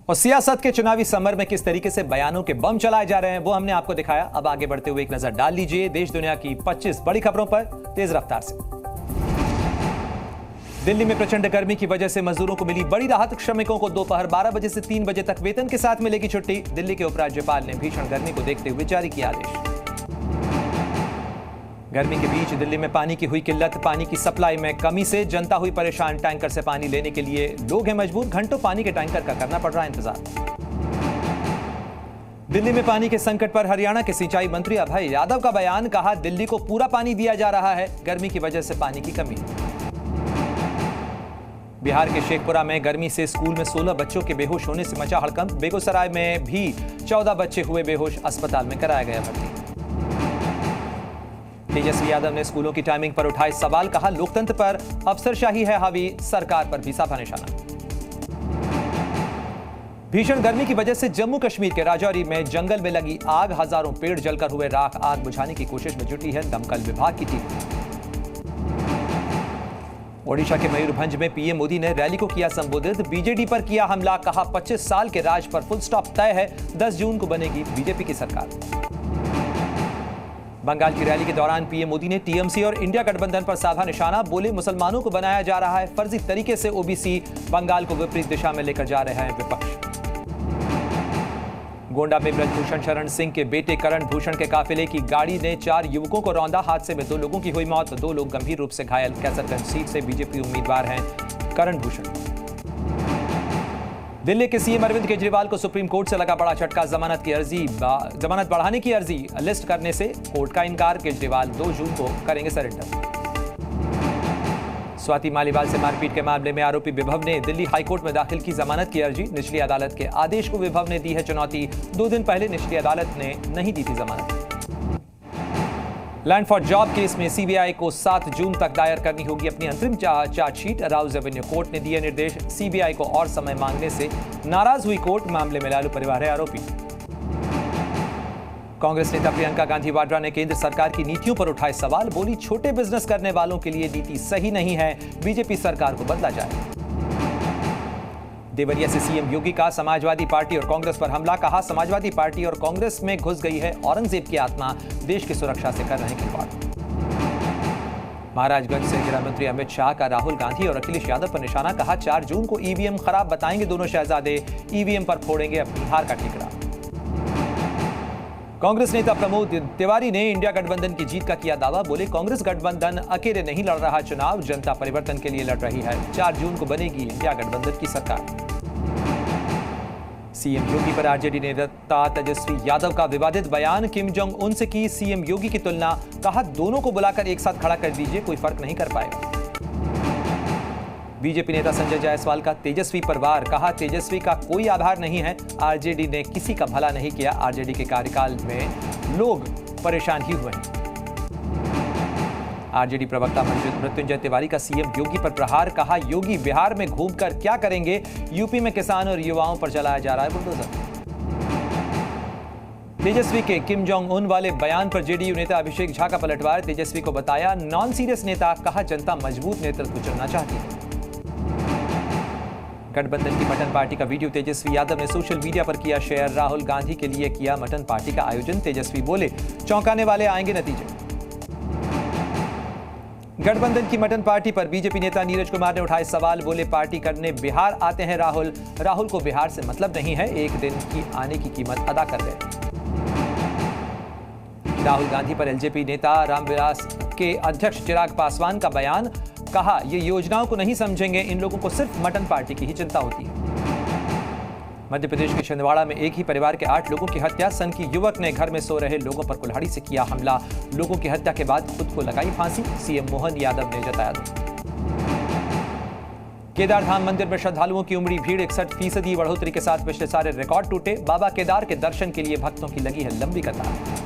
और सियासत के चुनावी समर में किस तरीके से बयानों के बम चलाए जा रहे हैं वो हमने आपको दिखाया। अब आगे बढ़ते हुए एक नजर डाल लीजिए देश दुनिया की 25 बड़ी खबरों पर तेज रफ्तार से। दिल्ली में प्रचंड गर्मी की वजह से मजदूरों को मिली बड़ी राहत। श्रमिकों को दोपहर 12 बजे से 3 बजे तक वेतन के साथ मिलेगी छुट्टी। दिल्ली के उपराज्यपाल ने भीषण गर्मी को देखते हुए जारी किया आदेश। गर्मी के बीच दिल्ली में पानी की हुई किल्लत। पानी की सप्लाई में कमी से जनता हुई परेशान। टैंकर से पानी लेने के लिए लोग हैं मजबूर। घंटों पानी के टैंकर का करना पड़ रहा है इंतजार। दिल्ली में पानी के संकट पर हरियाणा के सिंचाई मंत्री अभय यादव का बयान। कहा दिल्ली को पूरा पानी दिया जा रहा है, गर्मी की वजह से पानी की कमी। बिहार के शेखपुरा में गर्मी से स्कूल में 16 बच्चों के बेहोश होने से मचा हड़कंप। बेगूसराय में भी 14 बच्चे हुए बेहोश, अस्पताल में कराया गया भर्ती। तेजस्वी यादव ने स्कूलों की टाइमिंग पर उठाए सवाल। कहा लोकतंत्र पर अफसरशाही है हावी, सरकार पर भी साधा निशाना। भीषण गर्मी की वजह से जम्मू कश्मीर के राजौरी में जंगल में लगी आग। हजारों पेड़ जलकर हुए राख। आग बुझाने की कोशिश में जुटी है दमकल विभाग की टीम। ओडिशा के मयूरभंज में पीएम मोदी ने रैली को किया संबोधित। बीजेडी पर किया हमला। कहा 25 साल के राज पर फुल स्टॉप तय है, 10 जून को बनेगी बीजेपी की सरकार। बंगाल की रैली के दौरान पीएम मोदी ने टीएमसी और इंडिया गठबंधन पर साधा निशाना। बोले मुसलमानों को बनाया जा रहा है फर्जी तरीके से ओबीसी। बंगाल को विपरीत दिशा में लेकर जा रहे हैं विपक्ष। गोंडा में ब्रजभूषण शरण सिंह के बेटे करण भूषण के काफिले की गाड़ी ने 4 युवकों को रौंदा। हादसे में 2 लोगों की हुई मौत, 2 लोग गंभीर रूप से घायल। कैसरगंज सीट से बीजेपी उम्मीदवार हैं करण भूषण। दिल्ली के सीएम अरविंद केजरीवाल को सुप्रीम कोर्ट से लगा बड़ा झटका। जमानत बढ़ाने की अर्जी लिस्ट करने से कोर्ट का इनकार। केजरीवाल 2 जून को करेंगे सरेंडर। स्वाति मालीवाल से मारपीट के मामले में आरोपी विभव ने दिल्ली हाईकोर्ट में दाखिल की जमानत की अर्जी। निचली अदालत के आदेश को विभव ने दी है चुनौती। 2 दिन पहले निचली अदालत ने नहीं दी थी जमानत। लैंड फॉर जॉब केस में सीबीआई को 7 जून तक दायर करनी होगी अपनी अंतरिम चार्जशीट। राउज एवेन्यू कोर्ट ने दिए निर्देश। सीबीआई को और समय मांगने से नाराज हुई कोर्ट। मामले में लालू परिवार है आरोपी। कांग्रेस नेता प्रियंका गांधी वाड्रा ने केंद्र सरकार की नीतियों पर उठाए सवाल। बोली छोटे बिजनेस करने वालों के लिए नीति सही नहीं है, बीजेपी सरकार को बदला जाए। देवरिया से सीएम योगी का समाजवादी पार्टी और कांग्रेस पर हमला। कहा समाजवादी पार्टी और कांग्रेस में घुस गई है औरंगजेब की आत्मा, देश की सुरक्षा से कर रहे हैं खिलवाड़। महाराजगंज से गृह मंत्री अमित शाह का राहुल गांधी और अखिलेश यादव पर निशाना। कहा 4 जून को ईवीएम खराब बताएंगे दोनों शहजादे, ईवीएम पर फोड़ेंगे अपनी हार का ठिकरा। कांग्रेस नेता प्रमोद तिवारी ने इंडिया गठबंधन की जीत का किया दावा। बोले कांग्रेस गठबंधन अकेले नहीं लड़ रहा चुनाव, जनता परिवर्तन के लिए लड़ रही है। 4 जून को बनेगी इंडिया गठबंधन की सरकार। सीएम योगी पर आरजेडी नेता तेजस्वी यादव का विवादित बयान। किम जोंग उन से की सीएम योगी की तुलना। कहा दोनों को बुलाकर एक साथ खड़ा कर दीजिए, कोई फर्क नहीं कर पाएगा। बीजेपी नेता संजय जायसवाल का तेजस्वी पर वार। कहा तेजस्वी का कोई आधार नहीं है, आरजेडी ने किसी का भला नहीं किया। आरजेडी के कार्यकाल में लोग परेशान ही हुए हैं। आरजेडी प्रवक्ता मृत्युंजय तिवारी का सीएम योगी पर प्रहार। कहा योगी बिहार में घूमकर क्या करेंगे, यूपी में किसान और युवाओं पर चलाया जा रहा है बुलडोजर। तेजस्वी के किम जोंग उन वाले बयान पर जेडीयू नेता अभिषेक झा का पलटवार। तेजस्वी को बताया नॉन सीरियस नेता। कहा जनता मजबूत नेतृत्व चुनना चाहती है। गठबंधन की मटन पार्टी का वीडियो तेजस्वी यादव ने सोशल मीडिया पर किया शेयर। राहुल गांधी के लिए किया मटन पार्टी का आयोजन। तेजस्वी बोले चौंकाने वाले आएंगे नतीजे। गठबंधन की मटन पार्टी पर बीजेपी नेता नीरज कुमार ने उठाए सवाल। बोले पार्टी करने बिहार आते हैं राहुल को बिहार से मतलब नहीं है, एक दिन की आने की कीमत अदा कर गए। राहुल गांधी पर एलजेपी नेता रामविलास के अध्यक्ष चिराग पासवान का बयान। कहा ये योजनाओं को नहीं समझेंगे, इन लोगों को सिर्फ मटन पार्टी की ही चिंता होती है। मध्य प्रदेश के छिंदवाड़ा में एक ही परिवार के 8 लोगों की हत्या। सन की युवक ने घर में सो रहे लोगों पर कुल्हाड़ी से किया हमला। लोगों की हत्या के बाद खुद को लगाई फांसी। सीएम मोहन यादव ने जताया दुख। केदारधाम मंदिर में श्रद्धालुओं की उमड़ी भीड़। 61% बढ़ोतरी के साथ पिछले सारे रिकॉर्ड टूटे। बाबा केदार के दर्शन के लिए भक्तों की लगी है लंबी कतार।